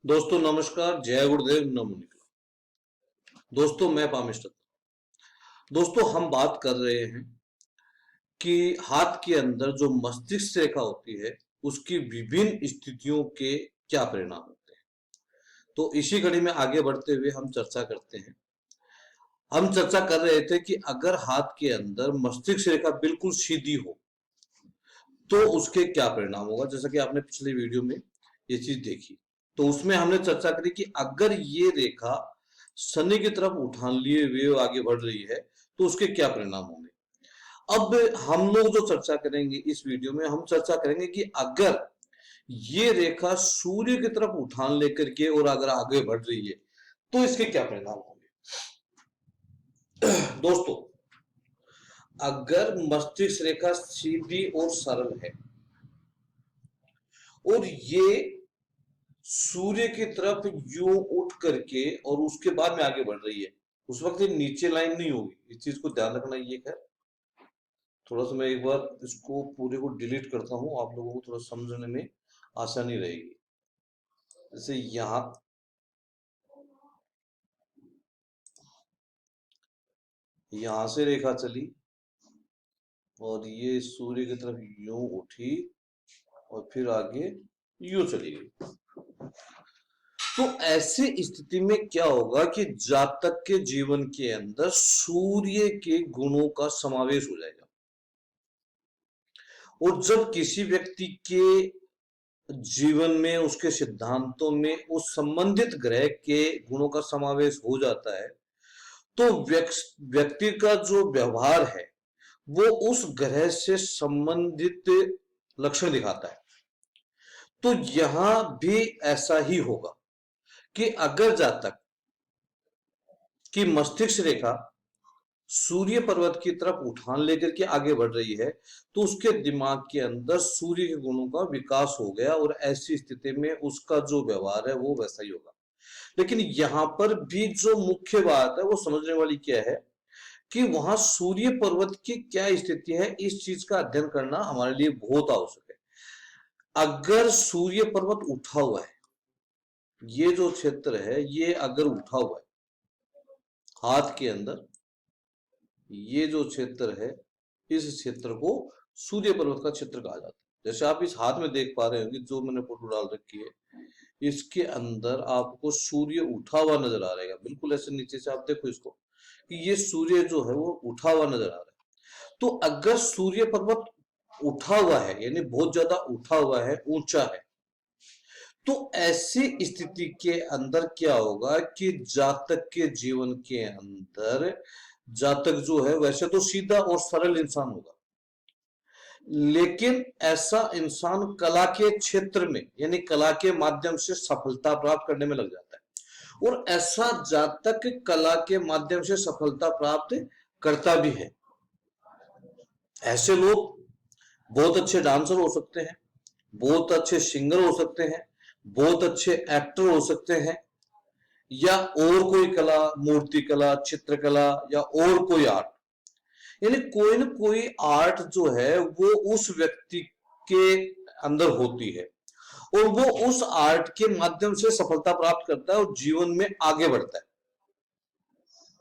दोस्तों नमस्कार, जय गुरुदेव, नमो निकला। दोस्तों मैं पामिस्टर। दोस्तों हम बात कर रहे हैं कि हाथ के अंदर जो मस्तिष्क रेखा होती है उसकी विभिन्न स्थितियों के क्या परिणाम होते हैं। तो इसी कड़ी में आगे बढ़ते हुए हम चर्चा करते हैं। हम चर्चा कर रहे थे कि अगर हाथ के अंदर मस्तिष्क रेखा बिल्कुल सीधी हो तो उसके क्या परिणाम होगा। जैसा कि आपने पिछले वीडियो में ये चीज देखी, तो उसमें हमने चर्चा करी कि अगर ये रेखा शनि की तरफ उठान लिए हुए आगे बढ़ रही है तो उसके क्या परिणाम होंगे। अब हम लोग जो चर्चा करेंगे इस वीडियो में, हम चर्चा करेंगे कि अगर ये रेखा सूर्य की तरफ उठान लेकर के और अगर आगे बढ़ रही है तो इसके क्या परिणाम होंगे। दोस्तों अगर मस्तिष्क रेखा सीधी और सरल है और ये सूर्य की तरफ यूं उठ करके और उसके बाद में आगे बढ़ रही है, उस वक्त ये नीचे लाइन नहीं होगी। इस चीज को ध्यान रखना। ये है थोड़ा सा मैं एक बार इसको पूरे को डिलीट करता हूं, आप लोगों को थोड़ा समझने में आसानी रहेगी। जैसे यहां से रेखा चली और ये सूर्य की तरफ यूं उठी और फिर आगे यूं चली गई। तो ऐसी स्थिति में क्या होगा कि जातक के जीवन के अंदर सूर्य के गुणों का समावेश हो जाएगा। और जब किसी व्यक्ति के जीवन में, उसके सिद्धांतों में उस संबंधित ग्रह के गुणों का समावेश हो जाता है तो व्यक्ति का जो व्यवहार है वो उस ग्रह से संबंधित लक्षण दिखाता है। तो यहां भी ऐसा ही होगा कि अगर जातक की मस्तिष्क रेखा सूर्य पर्वत की तरफ उठान लेकर के आगे बढ़ रही है तो उसके दिमाग के अंदर सूर्य के गुणों का विकास हो गया और ऐसी स्थिति में उसका जो व्यवहार है वो वैसा ही होगा। लेकिन यहां पर भी जो मुख्य बात है वो समझने वाली क्या है कि वहां सूर्य पर्वत की क्या स्थिति है, इस चीज का अध्ययन करना हमारे लिए बहुत आवश्यक है। अगर सूर्य पर्वत उठा हुआ है, ये जो क्षेत्र है ये अगर उठा हुआ है हाथ के अंदर, ये जो क्षेत्र है इस क्षेत्र को सूर्य पर्वत का क्षेत्र कहा जाता है। जैसे आप इस हाथ में देख पा रहे होंगे, जो मैंने फोटो डाल रखी है, इसके अंदर आपको सूर्य उठा हुआ नजर आ रहेगा। बिल्कुल ऐसे नीचे से आप देखो इसको कि ये सूर्य जो है वो उठा हुआ नजर आ रहा है। तो अगर सूर्य पर्वत उठा हुआ है यानी बहुत ज्यादा उठा हुआ है, ऊंचा है, तो ऐसी स्थिति के अंदर क्या होगा कि जातक के जीवन के अंदर जातक जो है वैसे तो सीधा और सरल इंसान होगा, लेकिन ऐसा इंसान कला के क्षेत्र में यानी कला के माध्यम से सफलता प्राप्त करने में लग जाता है। और ऐसा जातक कला के माध्यम से सफलता प्राप्त करता भी है। ऐसे लोग बहुत अच्छे डांसर हो सकते हैं, बहुत अच्छे सिंगर हो सकते हैं, बहुत अच्छे एक्टर हो सकते हैं, या और कोई कला, मूर्ति कला, चित्रकला या और कोई आर्ट, यानी कोई ना कोई आर्ट जो है वो उस व्यक्ति के अंदर होती है और वो उस आर्ट के माध्यम से सफलता प्राप्त करता है और जीवन में आगे बढ़ता है।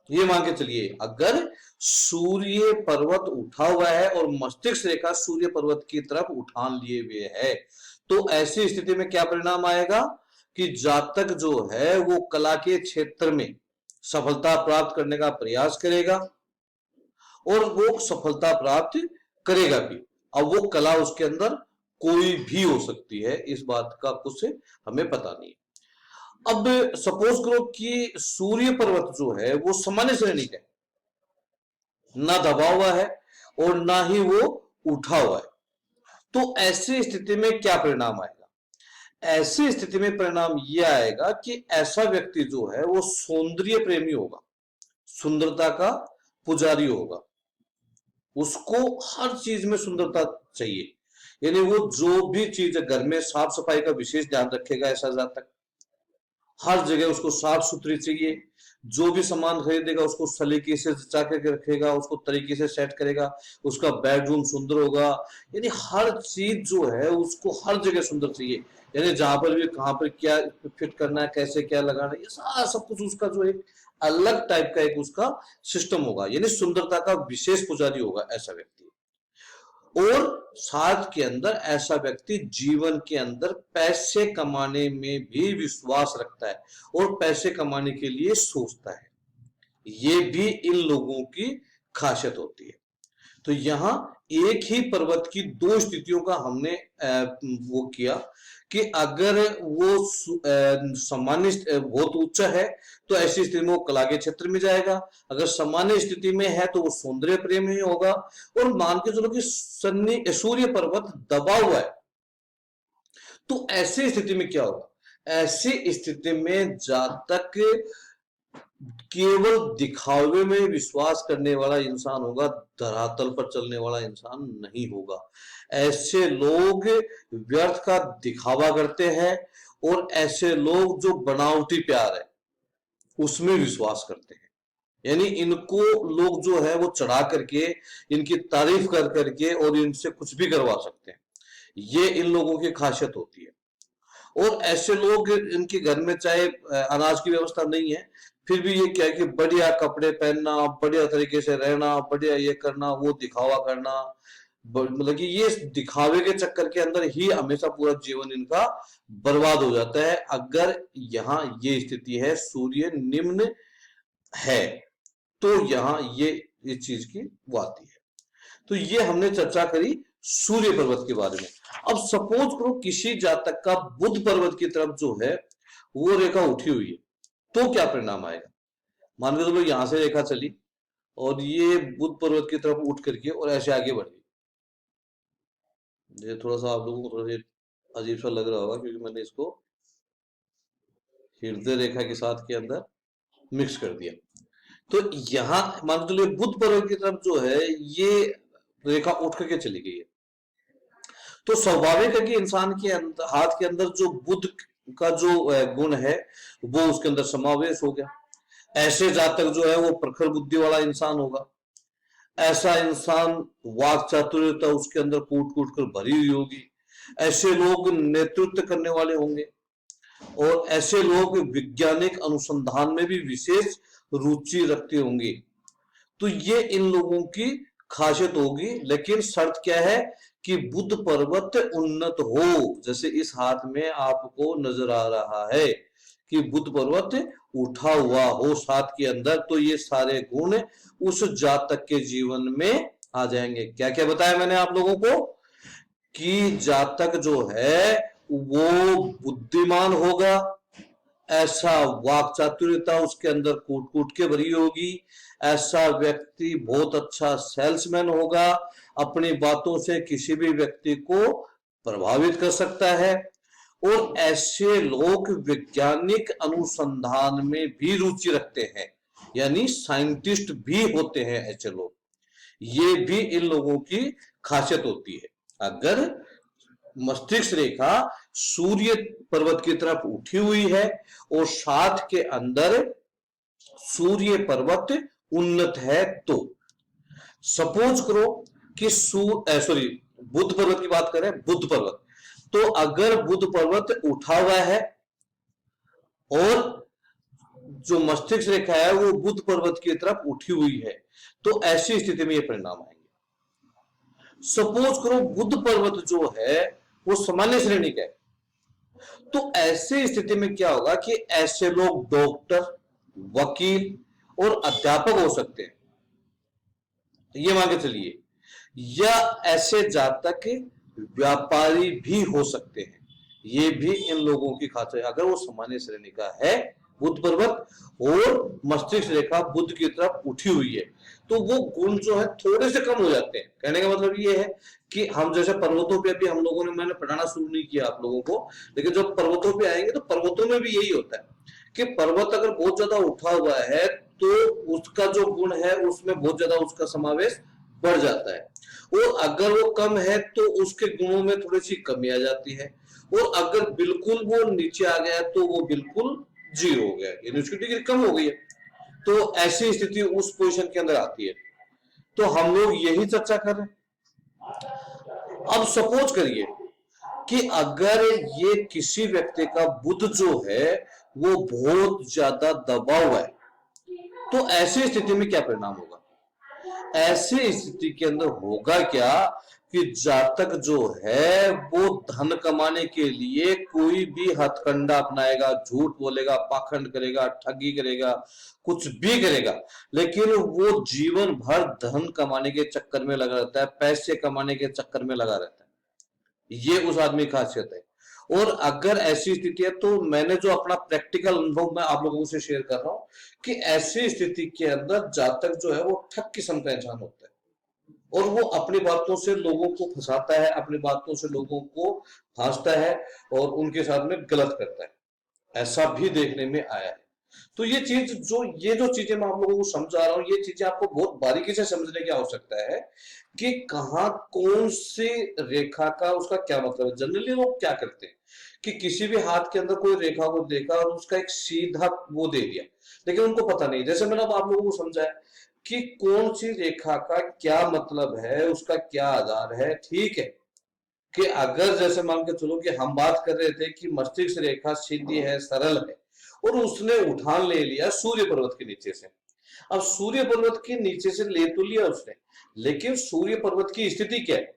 ये मान के चलिए अगर सूर्य पर्वत उठा हुआ है और मस्तिष्क रेखा सूर्य पर्वत की तरफ उठान लिए हुए है तो ऐसी स्थिति में क्या परिणाम आएगा कि जातक जो है वो कला के क्षेत्र में सफलता प्राप्त करने का प्रयास करेगा और वो सफलता प्राप्त करेगा भी। अब वो कला उसके अंदर कोई भी हो सकती है, इस बात का कुछ हमें पता नहीं। अब सपोज करो कि सूर्य पर्वत जो है वो सामान्य श्रेणी का है, ना दबा हुआ है और ना ही वो उठा हुआ है। तो ऐसी स्थिति में क्या परिणाम आएगा? ऐसी स्थिति में परिणाम यह आएगा कि ऐसा व्यक्ति जो है वो सौंदर्य प्रेमी होगा, सुंदरता का पुजारी होगा, उसको हर चीज में सुंदरता चाहिए, यानी वो जो भी चीज है घर में साफ सफाई का विशेष ध्यान रखेगा। ऐसा जातक हर जगह उसको साफ सुथरी चाहिए, जो भी सामान खरीदेगा उसको सलीके से जचा के रखेगा, उसको तरीके से सेट करेगा, उसका बेडरूम सुंदर होगा, यानी हर चीज जो है उसको हर जगह सुंदर चाहिए, यानी जहां पर भी कहां पर क्या फिट करना है, कैसे क्या लगाना है, ये सारा सब कुछ उसका जो एक अलग टाइप का एक उसका सिस्टम होगा, यानी सुंदरता का विशेष पुजारी होगा ऐसा व्यक्ति। और साथ के अंदर ऐसा व्यक्ति जीवन के अंदर पैसे कमाने में भी विश्वास रखता है और पैसे कमाने के लिए सोचता है, ये भी इन लोगों की खासियत होती है। तो यहाँ एक ही पर्वत की दो स्थितियों का हमने वो किया कि अगर वो सामान्य बहुत ऊंचा है तो ऐसी स्थिति में वो कला के क्षेत्र में जाएगा, अगर सामान्य स्थिति में है तो वो सौंदर्य प्रेम ही होगा। और मान के चलो कि सूर्य पर्वत दबा हुआ है, तो ऐसी स्थिति में क्या होगा, ऐसी स्थिति में जातक केवल दिखावे में विश्वास करने वाला इंसान होगा, धरातल पर चलने वाला इंसान नहीं होगा। ऐसे लोग व्यर्थ का दिखावा करते हैं और ऐसे लोग जो बनावटी प्यार है उसमें विश्वास करते हैं, यानी इनको लोग जो है वो चढ़ा करके, इनकी तारीफ कर करके और इनसे कुछ भी करवा सकते हैं, ये इन लोगों की खासियत होती है। और ऐसे लोग, इनके घर में चाहे अनाज की व्यवस्था नहीं है, फिर भी ये क्या है कि बढ़िया कपड़े पहनना, बढ़िया तरीके से रहना, बढ़िया ये करना, वो दिखावा करना, मतलब कि ये दिखावे के चक्कर के अंदर ही हमेशा पूरा जीवन इनका बर्बाद हो जाता है, अगर यहाँ ये स्थिति है सूर्य निम्न है, तो यहाँ ये इस चीज की वो आती है। तो ये हमने चर्चा करी सूर्य पर्वत के बारे में। अब सपोज करो किसी जातक का बुध पर्वत की तरफ जो है वो रेखा उठी हुई है, तो क्या परिणाम आएगा। मान के चलो यहां से रेखा चली और ये बुध पर्वत की तरफ उठ करके और ऐसे आगे बढ़ गई। ये थोड़ा सा आप लोगों को थोड़ा अजीब सा लग रहा होगा क्योंकि मैंने इसको हृदय रेखा के साथ के अंदर मिक्स कर दिया। तो यहाँ मान के चलो बुध पर्वत की तरफ जो है ये रेखा उठ करके चली गई है, तो स्वाभाविक है कि इंसान के हाथ के अंदर जो बुध का जो गुण है वो उसके अंदर समावेश हो गया। ऐसे जातक जो है वो प्रखर बुद्धि वाला इंसान होगा, ऐसा इंसान वाक चातुर्यता उसके अंदर कूट कूट कर भरी हुई होगी, ऐसे लोग नेतृत्व करने वाले होंगे और ऐसे लोग वैज्ञानिक अनुसंधान में भी विशेष रुचि रखते होंगे। तो ये इन लोगों की खासियत होगी, लेकिन शर्त क्या है कि बुध पर्वत उन्नत हो, जैसे इस हाथ में आपको नजर आ रहा है कि बुध पर्वत उठा हुआ हो साथ के अंदर, तो ये सारे गुण उस जातक के जीवन में आ जाएंगे। क्या क्या बताया मैंने आप लोगों को कि जातक जो है वो बुद्धिमान होगा, ऐसा वाक चातुर्यता उसके अंदर कूट कूट के भरी होगी, ऐसा व्यक्ति बहुत अच्छा सेल्समैन होगा, अपनी बातों से किसी भी व्यक्ति को प्रभावित कर सकता है, और ऐसे लोग वैज्ञानिक अनुसंधान में भी रुचि रखते हैं, यानी साइंटिस्ट भी होते हैं ऐसे लोग। ये भी इन लोगों की खासियत होती है। अगर मस्तिष्क रेखा सूर्य पर्वत की तरफ उठी हुई है और साथ के अंदर सूर्य पर्वत उन्नत है, तो सपोज करो कि सॉरी बुध पर्वत की बात करें, बुध पर्वत, तो अगर बुध पर्वत उठा हुआ है और जो मस्तिष्क रेखा है वो बुध पर्वत की तरफ उठी हुई है, तो ऐसी स्थिति में ये परिणाम आएंगे। सपोज करो बुध पर्वत जो है वो सामान्य श्रेणी का है, तो ऐसी स्थिति में क्या होगा कि ऐसे लोग डॉक्टर, वकील और अध्यापक हो सकते हैं, ये मान के चलिए, या ऐसे जातक व्यापारी भी हो सकते हैं, ये भी इन लोगों की खासियत। अगर वो सामान्य श्रेणी का है बुध पर्वत और मस्तिष्क रेखा बुध की तरफ उठी हुई है, तो वो गुण जो है थोड़े से कम हो जाते हैं। कहने का मतलब ये है कि हम जैसे पर्वतों पे भी हम लोगों ने, मैंने पढ़ाना शुरू नहीं किया आप लोगों को, लेकिन जब पर्वतों पे आएंगे तो पर्वतों में भी यही होता है कि पर्वत अगर बहुत ज्यादा उठा हुआ है तो उसका जो गुण है उसमें बहुत ज्यादा उसका समावेश बढ़ जाता है, और अगर वो कम है तो उसके गुणों में थोड़ी सी कमी आ जाती है, और अगर बिल्कुल वो नीचे आ गया तो वो बिल्कुल जीरो हो गया, यानी उसकी डिग्री कम हो गई है। तो ऐसी स्थिति उस पोजीशन के अंदर आती है। तो हम लोग यही चर्चा कर रहे हैं। अब सपोज करिए कि अगर ये किसी व्यक्ति का बुध जो है वो बहुत ज्यादा दबा हुआ है, तो ऐसी स्थिति में क्या परिणाम होगा? ऐसी स्थिति के अंदर होगा क्या कि जातक जो है वो धन कमाने के लिए कोई भी हथकंडा अपनाएगा, झूठ बोलेगा, पाखंड करेगा, ठगी करेगा, कुछ भी करेगा, लेकिन वो जीवन भर धन कमाने के चक्कर में लगा रहता है, पैसे कमाने के चक्कर में लगा रहता है। ये उस आदमी की खासियत है। और अगर ऐसी स्थिति है, तो मैंने जो अपना प्रैक्टिकल अनुभव मैं आप लोगों से शेयर कर रहा हूं कि ऐसी स्थिति के अंदर जातक जो है वो ठग किस्म का इंसान होता है, और वो अपनी बातों से लोगों को फंसाता है, अपनी बातों से लोगों को फांसता है और उनके साथ में गलत करता है। ऐसा भी देखने में आया है। तो ये जो चीजें मैं आप लोगों को समझा रहा हूँ, ये चीजें आपको बहुत बारीकी से समझने की आवश्यकता है कि कहाँ कौन सी रेखा का उसका क्या मतलब है। जनरली लोग क्या करते हैं कि किसी भी हाथ के अंदर कोई रेखा को देखा और उसका एक सीधा वो दे दिया, लेकिन उनको पता नहीं, जैसे मैंने अब आप लोगों को समझाया कि कौन सी रेखा का क्या मतलब है, उसका क्या आधार है। ठीक है कि अगर जैसे मान के चलो कि हम बात कर रहे थे कि मस्तिष्क रेखा सीधी है, सरल है, और उसने उठान ले लिया सूर्य पर्वत के नीचे से। अब सूर्य पर्वत के नीचे से ले तो लिया उसने, लेकिन सूर्य पर्वत की स्थिति क्या है?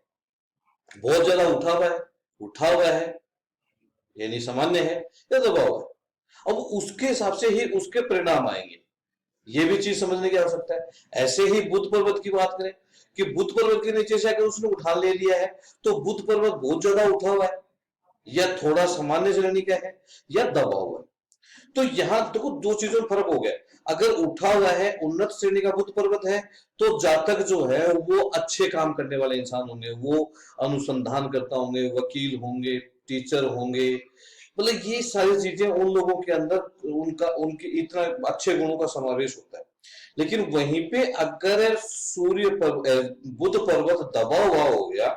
बहुत ज्यादा उठा हुआ है यानी सामान्य है या दबा हुआ है। अब उसके हिसाब से ही उसके परिणाम आएंगे, ये भी चीज समझने की आवश्यकता है। ऐसे ही बुध पर्वत की बात करें कि बुध पर्वत के नीचे से अगर उसने उठान ले लिया है, तो बुध पर्वत बहुत ज्यादा उठा हुआ है या थोड़ा सामान्य श्रेणी का है या दबा हुआ है। तो यहां देखो दो चीजों में फर्क हो गया। अगर उठा हुआ है, उन्नत श्रेणी का बुध पर्वत है, तो जातक जो है वो अच्छे काम करने वाले इंसान होंगे, वो अनुसंधान करता होंगे, वकील होंगे, टीचर होंगे, मतलब ये सारी चीजें उन लोगों के अंदर उनके इतना अच्छे गुणों का समावेश होता है। लेकिन वहीं पे अगर बुध पर्वत दबा हुआ हो गया,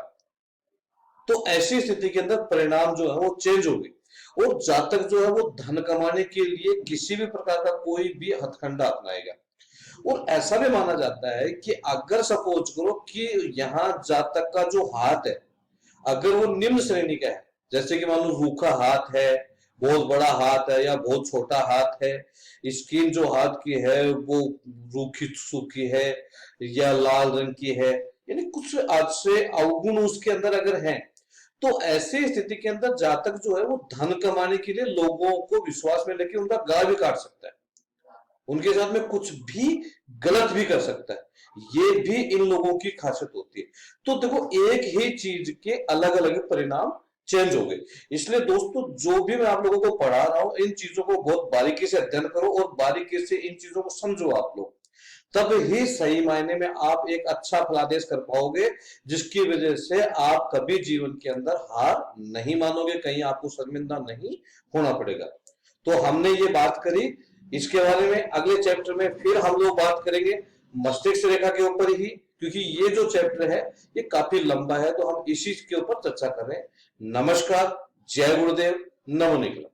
तो ऐसी स्थिति के अंदर परिणाम जो है वो चेंज हो गए, और जातक जो है वो धन कमाने के लिए किसी भी प्रकार का कोई भी हथकंडा अपनाएगा। और ऐसा भी माना जाता है कि अगर सपोज करो कि यहाँ जातक का जो हाथ है अगर वो निम्न श्रेणी का है, जैसे कि मान लो रूखा हाथ है, बहुत बड़ा हाथ है या बहुत छोटा हाथ है, स्किन जो हाथ की है वो रूखी सूखी है या लाल रंग की है, यानी कुछ आज से अवगुण उसके अंदर अगर है, तो ऐसी स्थिति के अंदर जातक जो है वो धन कमाने के लिए लोगों को विश्वास में लेके उनका गला भी काट सकता है, उनके साथ में कुछ भी गलत भी कर सकता है। ये भी इन लोगों की खासियत होती है। तो देखो एक ही चीज के अलग अलग परिणाम चेंज हो गए। इसलिए दोस्तों जो भी मैं आप लोगों को पढ़ा रहा हूं, इन चीजों को बहुत बारीकी से अध्ययन करो और बारीकी से इन चीजों को समझो आप लोग, तब ही सही मायने में आप एक अच्छा फलादेश कर पाओगे, जिसकी वजह से आप कभी जीवन के अंदर हार नहीं मानोगे, कहीं आपको शर्मिंदा नहीं होना पड़ेगा। तो हमने ये बात करी, इसके बारे में अगले चैप्टर में फिर हम लोग बात करेंगे मस्तिष्क रेखा के ऊपर ही, क्योंकि ये जो चैप्टर है ये काफी लंबा है, तो हम इसी के ऊपर चर्चा कर रहे हैं। नमस्कार, जय गुरुदेव, नमो निखिल।